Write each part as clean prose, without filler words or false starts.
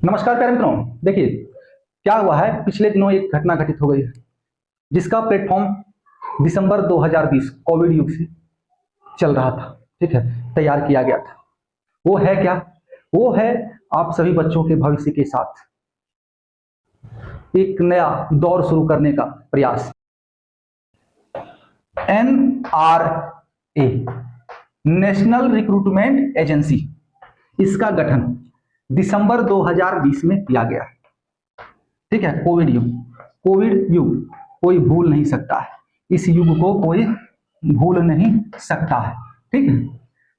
नमस्कार प्यारे मित्रों, देखिए क्या हुआ है, पिछले दिनों एक घटना घटित हो गई है जिसका प्लेटफॉर्म दिसंबर 2020 कोविड युग से चल रहा था। ठीक है, तैयार किया गया था। वो है क्या? वो है आप सभी बच्चों के भविष्य के साथ एक नया दौर शुरू करने का प्रयास। NRA, नेशनल रिक्रूटमेंट एजेंसी, इसका गठन दिसंबर 2020 में किया गया। ठीक है, कोविड युग कोई भूल नहीं सकता है, इस युग को कोई भूल नहीं सकता है। ठीक है,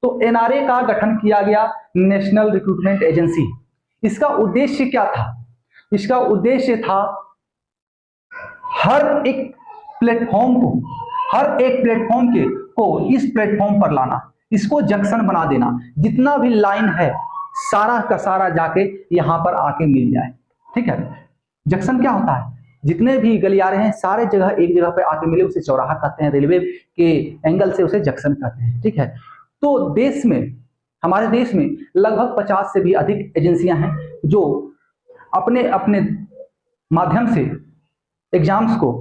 तो NRA का गठन किया गया, नेशनल रिक्रूटमेंट एजेंसी। इसका उद्देश्य क्या था? इसका उद्देश्य था हर एक प्लेटफॉर्म को इस प्लेटफॉर्म पर लाना, इसको जंक्शन बना देना, जितना भी लाइन है सारा का सारा जाके यहां पर आके मिल जाए। ठीक है, जंक्शन क्या होता है? जितने भी गलियारे हैं सारे जगह एक जगह पे आके मिले, उसे चौराहा कहते हैं। रेलवे के एंगल से उसे जंक्शन कहते हैं। ठीक है, तो देश में, हमारे देश में लगभग 50 से भी अधिक एजेंसियां हैं जो अपने अपने माध्यम से एग्जाम्स को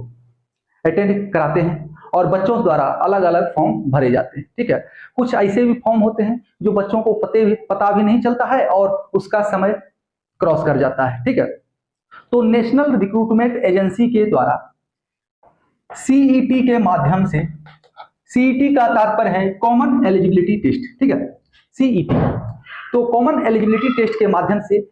अटेंड कराते हैं और बच्चों द्वारा अलग अलग फॉर्म भरे जाते हैं। ठीक है, कुछ ऐसे भी फॉर्म होते हैं जो बच्चों को पता भी नहीं चलता है और उसका समय क्रॉस कर जाता है। ठीक है, तो नेशनल रिक्रूटमेंट एजेंसी के द्वारा CET के माध्यम से, CET का तात्पर्य है कॉमन एलिजिबिलिटी टेस्ट। ठीक है, CET, तो कॉमन एलिजिबिलिटी टेस्ट के माध्यम से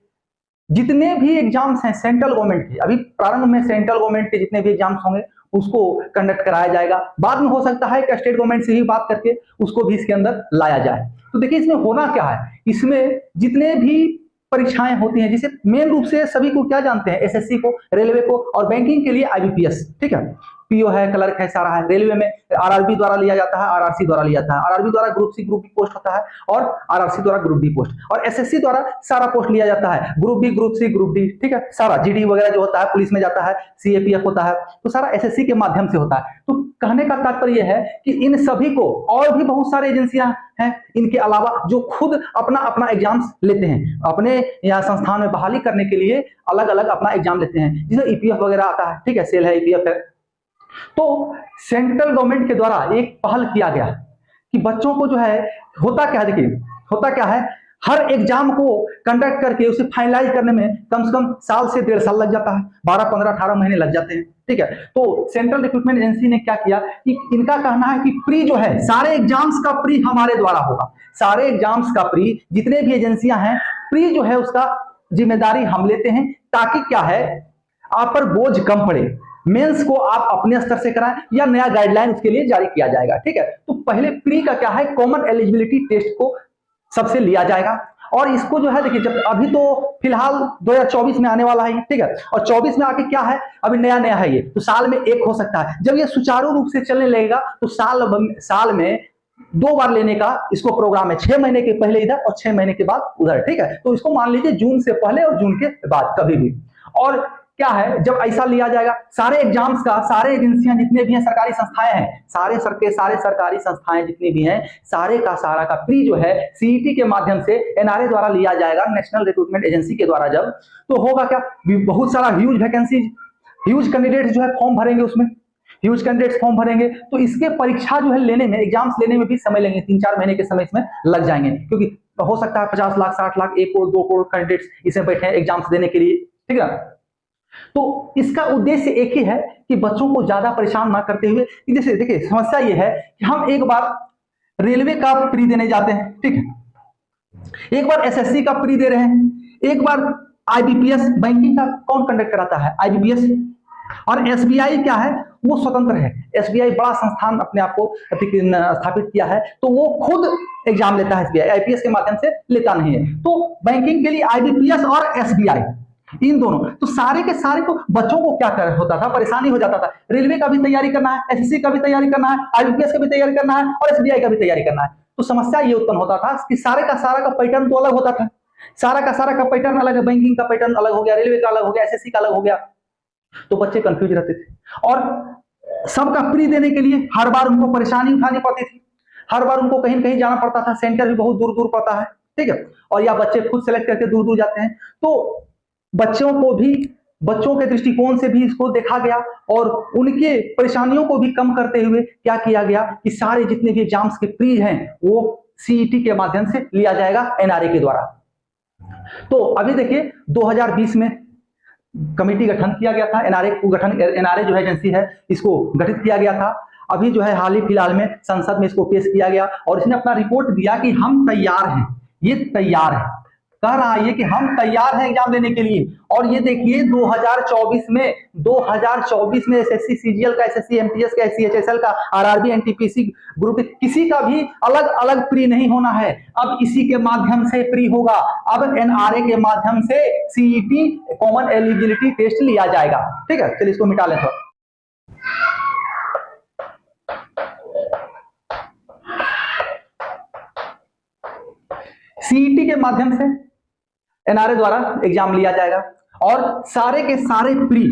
जितने भी एग्जाम्स हैं सेंट्रल गवर्नमेंट के, अभी प्रारंभ में सेंट्रल गवर्नमेंट के जितने भी एग्जाम्स होंगे उसको कंडक्ट कराया जाएगा। बाद में हो सकता है कि स्टेट गवर्नमेंट से ही बात करके उसको भी इसके अंदर लाया जाए। तो देखिए इसमें होना क्या है, इसमें जितने भी परीक्षाएं होती हैं, जिसे मेन रूप से सभी को क्या जानते हैं, SSC को, रेलवे को, और बैंकिंग के लिए IBPS। ठीक है, PO है, क्लर्क है, सारा है। रेलवे में RRB द्वारा लिया जाता है, RRC द्वारा लिया जाता है। RRB द्वारा group C group B post होता है और RRC द्वारा ग्रुप D पोस्ट, और SSC द्वारा सारा पोस्ट लिया जाता है, group B group C group D। ठीक है, सारा GD वगैरह जो होता है, पुलिस में जाता है, CAPF होता है, तो सारा SSC के माध्यम से होता है। तो कहने का तात्पर्य यह है कि इन सभी को, और भी बहुत सारे एजेंसियां हैं इनके अलावा जो खुद अपना अपना एग्जाम्स लेते हैं, अपने यहाँ संस्थान में बहाली करने के लिए अलग अलग अपना एग्जाम लेते हैं, जिसे EPF वगैरह आता है। ठीक है, सेल है, EPF है। तो सेंट्रल गवर्नमेंट के द्वारा एक पहल किया गया कि बच्चों को जो है, होता क्या है, देखिए होता क्या है, हर एग्जाम को कंडक्ट करके उसे फाइनलाइज करने में कम से कम साल से 1.5 साल लग जाता है, 12, 15, 18 महीने लग जाते हैं। ठीक है, तो सेंट्रल रिक्रूटमेंट एजेंसी ने क्या किया कि इनका कहना है कि प्री जो है, सारे एग्जाम्स का प्री हमारे द्वारा होगा, सारे एग्जाम्स का प्री, जितने भी एजेंसियां हैं, प्री जो है उसका जिम्मेदारी हम लेते हैं, ताकि क्या है, आप पर बोझ कम पड़े। मेंस को आप अपने स्तर से कराएं या नया गाइडलाइन उसके लिए जारी किया जाएगा। ठीक है, तो पहले प्री का क्या है, कॉमन एलिजिबिलिटी टेस्ट को सबसे लिया जाएगा, और इसको जो है देखिए, जब अभी तो फिलहाल 2024 में आने वाला है। ठीक है, और 24 में आके क्या है, अभी नया नया है ये, तो साल में एक हो सकता है। जब ये सुचारू रूप से चलने लगेगा तो साल में 2 बार लेने का इसको प्रोग्राम है, 6 महीने के पहले इधर और 6 महीने के बाद उधर। ठीक है, तो इसको मान लीजिए जून से पहले और जून के बाद कभी भी। और क्या है, जब ऐसा लिया जाएगा, सारे एग्जाम्स का, सारे एजेंसियां जितने भी हैं, सरकारी संस्थाएं हैं, सारे सरकारी संस्थाएं जितनी भी हैं, सारे का सारा का प्री जो है CET के माध्यम से NRA द्वारा लिया जाएगा, नेशनल रिक्रूटमेंट एजेंसी के द्वारा। जब तो होगा क्या, बहुत सारा ह्यूज वैकेंसी, ह्यूज कैंडिडेट्स जो है फॉर्म भरेंगे, उसमें ह्यूज कैंडिडेट्स फॉर्म भरेंगे, तो इसके परीक्षा जो है लेने में, एग्जाम्स लेने में भी समय लेंगे, 3-4 महीने के समय इसमें लग जाएंगे, क्योंकि हो सकता है 50 लाख, 60 लाख, 1 करोड़, 2 करोड़ कैंडिडेट्स इसमें बैठे हैं एग्जाम्स देने के लिए। ठीक है, तो इसका उद्देश्य एक ही है कि बच्चों को ज्यादा परेशान ना करते हुए, जैसे देखिए समस्या ये है कि हम एक बार रेलवे का प्री देने जाते हैं, ठीक है, एक बार SSC का प्री दे रहे हैं, एक बार IBPS, बैंकिंग का कौन कंडक्ट कराता है, IBPS, और SBI क्या है, वो स्वतंत्र है। SBI बड़ा संस्थान अपने आप को स्थापित किया है, तो वो खुद एग्जाम लेता है, SBI IPS के माध्यम से लेता नहीं है। तो बैंकिंग के लिए IBPS और SBI, इन दोनों, तो सारे के सारे को बच्चों को क्या कर होता था, परेशानी हो जाता था। रेलवे का भी तैयारी करना है, SSC का भी तैयारी करना है, IBPS का भी तैयारी करना है, और SBI का भी तैयारी करना है। तो समस्या ये उत्पन्न होता था कि सारे का सारा का पैटर्न तो अलग होता था, सारा का सारा का पैटर्न अलग है, बैंकिंग का पैटर्न अलग हो गया, रेलवे का अलग हो गया, SSC का अलग हो गया, तो बच्चे कंफ्यूज रहते थे। और सबका प्री देने के लिए हर बार उनको परेशानी उठानी पड़ती थी, हर बार उनको कहीं न कहीं जाना पड़ता था, सेंटर भी बहुत दूर दूर पड़ता है। ठीक है, और या बच्चे खुद सेलेक्ट करके दूर दूर जाते हैं। तो बच्चों के दृष्टिकोण से भी इसको देखा गया और उनके परेशानियों को भी कम करते हुए क्या किया गया कि सारे जितने भी एग्जाम्स के प्री हैं वो सीईटी के माध्यम से लिया जाएगा एनआरए के द्वारा। तो अभी देखिए 2020 में कमेटी गठन किया गया था, एनआरए जो है एजेंसी है इसको गठित किया गया था। अभी जो है हाल ही फिलहाल में संसद में इसको पेश किया गया और इसने अपना रिपोर्ट दिया कि हम तैयार हैं, ये तैयार है, कह रहा है ये कि हम तैयार हैं एग्जाम देने के लिए। और ये देखिए 2024 में एसएससी सीजीएल का, एसएससी एमटीएस का, सीएचएसएल का, आरआरबी एनटीपीसी ग्रुप किसी का भी अलग अलग प्री नहीं होना है, अब इसी के माध्यम से प्री होगा। अब एनआरए के माध्यम से सीईटी कॉमन एलिजिबिलिटी टेस्ट लिया जाएगा। ठीक है, चलिए इसको मिटा लें थोड़ा। सीईटी के माध्यम से एनआरए द्वारा एग्जाम लिया जाएगा और सारे के सारे प्री,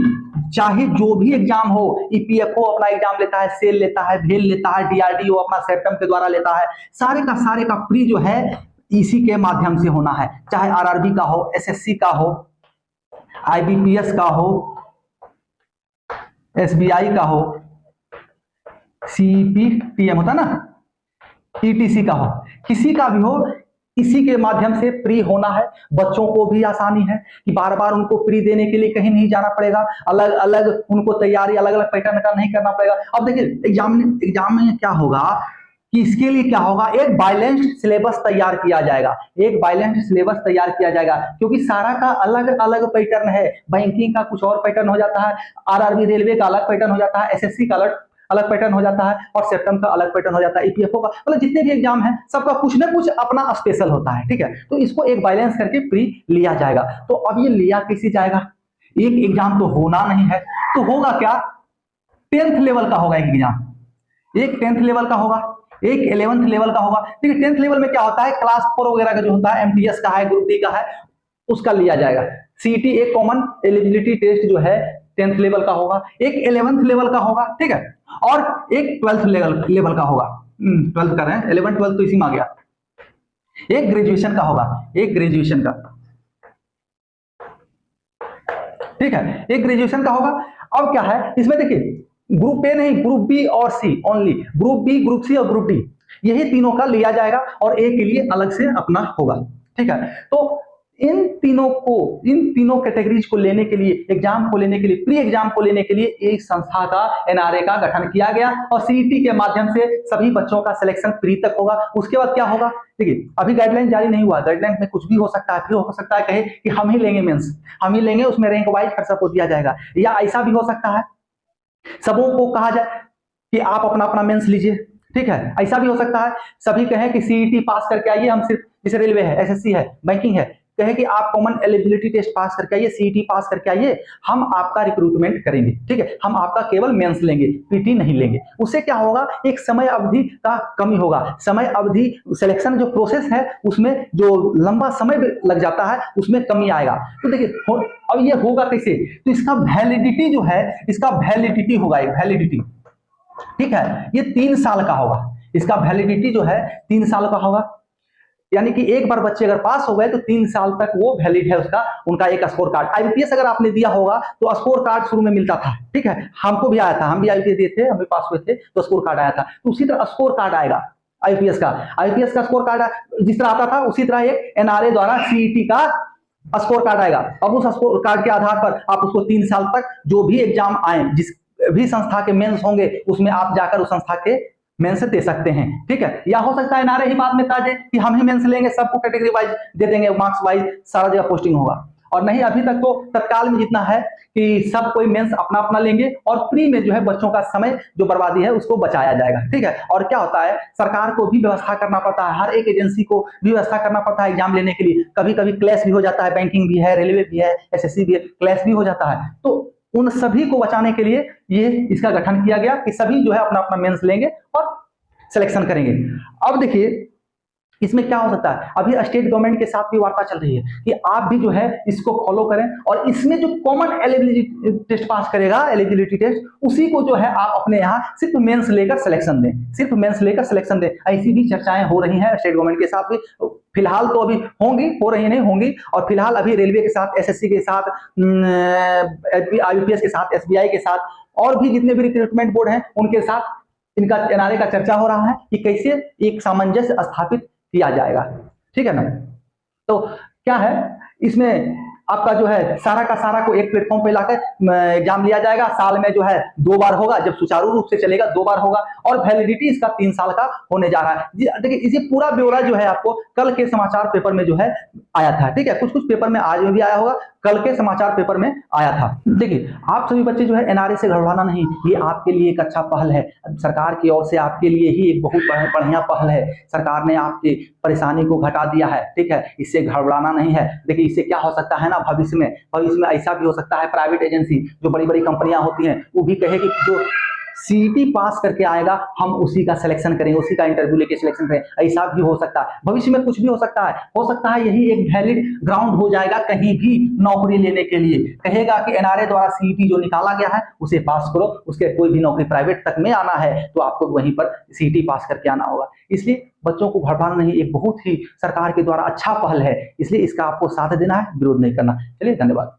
चाहे जो भी एग्जाम हो, ईपीएफओ अपना एग्जाम लेता है, सेल लेता है, भेल लेता है, डीआरडीओ अपना सेप्टम के द्वारा लेता है, सारे का प्री जो है इसी के माध्यम से होना है। चाहे आरआरबी का हो, एसएससी का हो, आईबीपीएस का हो, एसबीआई का हो, सीपीटीएम होता ना, ईटीसी का हो, किसी का भी हो, इसी के माध्यम से प्री होना है। बच्चों को भी आसानी है कि बार बार उनको प्री देने के लिए कहीं नहीं जाना पड़ेगा, अलग अलग उनको तैयारी अलग अलग पैटर्न का नहीं करना पड़ेगा। अब देखिए एग्जाम में क्या होगा कि इसके लिए क्या होगा, एक बैलेंस्ड सिलेबस तैयार किया जाएगा, क्योंकि सारा का अलग अलग पैटर्न है। बैंकिंग का कुछ और पैटर्न हो जाता है, आरआरबी रेलवे का अलग पैटर्न हो जाता है, एसएससी का अलग पैटर्न हो जाता है और सेप्टम का अलग पैटर्न हो जाता है, ईपीएफओ का, मतलब जितने भी एग्जाम है सबका कुछ ना कुछ अपना स्पेशल होता है। ठीक है, तो इसको एक बैलेंस करके प्री लिया जाएगा। तो अब ये लिया कैसे जाएगा, एक एग्जाम तो होना नहीं है, तो होगा क्या, 10th लेवल का होगा एक एग्जाम, एक 10th लेवल का होगा, एक 11th लेवल का होगा। ठीक है, 10th लेवल में क्या होता है, क्लास 4 वगैरह का जो होता है, एमटीएस का है, ग्रुप डी का है, उसका लिया जाएगा। सीईटी एक कॉमन एलिजिबिलिटी टेस्ट जो है 10th लेवल का होगा, एक 11th लेवल का होगा, ठीक है, और एक 12th लेवल का होगा। 12th कर रहे हैं, 11th 12th तो इसी में आ गया। एक ग्रेजुएशन का होगा, एक ग्रेजुएशन का, ठीक है, एक ग्रेजुएशन का होगा। अब क्या है इसमें देखिए, ग्रुप ए नहीं, ग्रुप बी और C only, group B, group C और ग्रुप डी, यही तीनों का लिया जाएगा और ए के लिए अलग से अपना होगा। ठीक है, तो इन तीनों कैटेगरीज को लेने के लिए, एग्जाम को लेने के लिए, प्री एग्जाम को लेने के लिए एक संस्था का, एनआरए का गठन किया गया और सीईटी के माध्यम से सभी बच्चों का सिलेक्शन प्री तक होगा। उसके बाद क्या होगा, देखिए अभी गाइडलाइन जारी नहीं हुआ, गाइडलाइन में कुछ भी हो सकता है, फिर हो सकता है कहे कि हम ही लेंगे मेंस, हम ही लेंगे, उसमें रैंक वाइज हर सबको दिया जाएगा, या ऐसा भी हो सकता है सबों को कहा जाए कि आप अपना अपना मेंस लीजिए। ठीक है, ऐसा भी हो सकता है सभी कहें कि सीईटी पास करके आइए, हम सिर्फ, जैसे रेलवे है, एसएससी है, बैंकिंग है, कहे कि आप कॉमन एलिजिबिलिटी टेस्ट पास करके आइए, सीईटी पास करके आइए, हम आपका रिक्रूटमेंट करेंगे। ठीक है, हम आपका केवल मेंस लेंगे, पीटी नहीं लेंगे। उससे क्या होगा, एक समय अवधि का कमी होगा, समय अवधि सिलेक्शन जो प्रोसेस है उसमें जो लंबा समय लग जाता है उसमें कमी आएगा। तो देखिए अब ये होगा कैसे, तो इसका वैलिडिटी जो है, इसका वैलिडिटी होगा, एक वैलिडिटी, ठीक है, ये 3 साल का होगा, इसका वैलिडिटी जो है 3 साल का होगा, यानी कि एक बार बच्चे अगर पास हो गए तो 3 साल तक वो वैलिड है उसका, उनका एक स्कोर कार्ड। आईबीपीएस अगर आपने दिया होगा तो स्कोर कार्ड शुरू में मिलता था, ठीक है, हमको भी आया था, हम भी आईबीपीएस दिए थे, हम भी पास हुए थे तो स्कोर कार्ड आया था, तो उसी तरह स्कोर कार्ड आएगा आईपीएस का स्कोर कार्ड जिस तरह आता था उसी तरह एक एनआरए द्वारा सीईटी का स्कोर कार्ड आएगा। अब उस स्कोर कार्ड के आधार पर आप उसको 3 साल तक जो भी एग्जाम आए, जिस भी संस्था के मेंस होंगे उसमें आप जाकर उस संस्था के मेंस दे सकते हैं। ठीक है, या हो सकता है एनआरए ही बाद में कहा जाए कि हम ही मेंस लेंगे, सबको कैटेगरी वाइज दे देंगे, मार्क्स वाइज सारा जगह पोस्टिंग होगा। और नहीं, अभी तक तो तत्काल में जितना है कि सब कोई मेंस अपना अपना लेंगे और प्री में जो है बच्चों का समय जो बर्बादी है उसको बचाया जाएगा। ठीक है, और क्या होता है, सरकार को भी व्यवस्था करना पड़ता है, हर एक एजेंसी को भी व्यवस्था करना पड़ता है एग्जाम लेने के लिए। कभी कभी क्लैश भी हो जाता है, बैंकिंग भी है, रेलवे भी है, एसएससी भी है, क्लैश भी हो जाता है। तो उन सभी को बचाने के लिए ये इसका गठन किया गया कि सभी जो है अपना अपना मेंस लेंगे और सिलेक्शन करेंगे। अब देखिए इसमें क्या हो सकता है, अभी स्टेट गवर्नमेंट के साथ भी वार्ता चल रही है कि आप भी जो है इसको फॉलो करें, और इसमें जो कॉमन एलिजिबिलिटी टेस्ट पास करेगा, एलिजिबिलिटी टेस्ट, उसी को जो है आप अपने यहाँ सिर्फ मेंस लेकर सिलेक्शन दें, सिर्फ मेंस लेकर सिलेक्शन दें। ऐसी भी चर्चाएं हो रही हैं स्टेट गवर्नमेंट के साथ भी, फिलहाल तो अभी होंगी, हो रही नहीं होंगी, और फिलहाल अभी रेलवे के साथ, एसएससी के साथ, आईयूपीएस के साथ, एसबीआई के साथ, और भी जितने भी रिक्रूटमेंट बोर्ड हैं उनके साथ इनका एनआरए का चर्चा हो रहा है कि कैसे एक सामंजस्य स्थापित किया जाएगा। ठीक है ना। तो क्या है, इसमें आपका जो है सारा का सारा को एक प्लेटफॉर्म पे लाकर एग्जाम लिया जाएगा। साल में जो है 2 बार होगा, जब सुचारू रूप से चलेगा 2 बार होगा, और वैलिडिटी इसका 3 साल का होने जा रहा है। देखिए इसे पूरा ब्यौरा जो है आपको कल के समाचार पेपर में जो है आया था। ठीक है, कुछ कुछ पेपर में आज में भी आया होगा, कल के समाचार पेपर में आया था। देखिए आप सभी बच्चे जो है एनआरए से घबराना नहीं, ये आपके लिए एक अच्छा पहल है, सरकार की ओर से आपके लिए ही एक बहुत बढ़िया पहल है। सरकार ने आपकी परेशानी को घटा दिया है। ठीक है, इससे घबराना नहीं है। देखिए इससे क्या हो सकता है ना, भविष्य में ऐसा भी हो सकता है, प्राइवेट एजेंसी जो बड़ी बड़ी कंपनियां होती हैं वो भी कहेगी जो सीईटी पास करके आएगा हम उसी का सिलेक्शन करेंगे, उसी का इंटरव्यू लेके सिलेक्शन करेंगे। ऐसा भी हो सकता है, भविष्य में कुछ भी हो सकता है। हो सकता है यही एक वैलिड ग्राउंड हो जाएगा कहीं भी नौकरी लेने के लिए। कहेगा कि एनआरए द्वारा सीईटी जो निकाला गया है उसे पास करो, उसके कोई भी नौकरी प्राइवेट तक में आना है तो आपको वहीं पर सीईटी पास करके आना होगा। इसलिए बच्चों को घबराना नहीं, एक बहुत ही सरकार के द्वारा अच्छा पहल है, इसलिए इसका आपको साथ देना है, विरोध नहीं करना। चलिए धन्यवाद।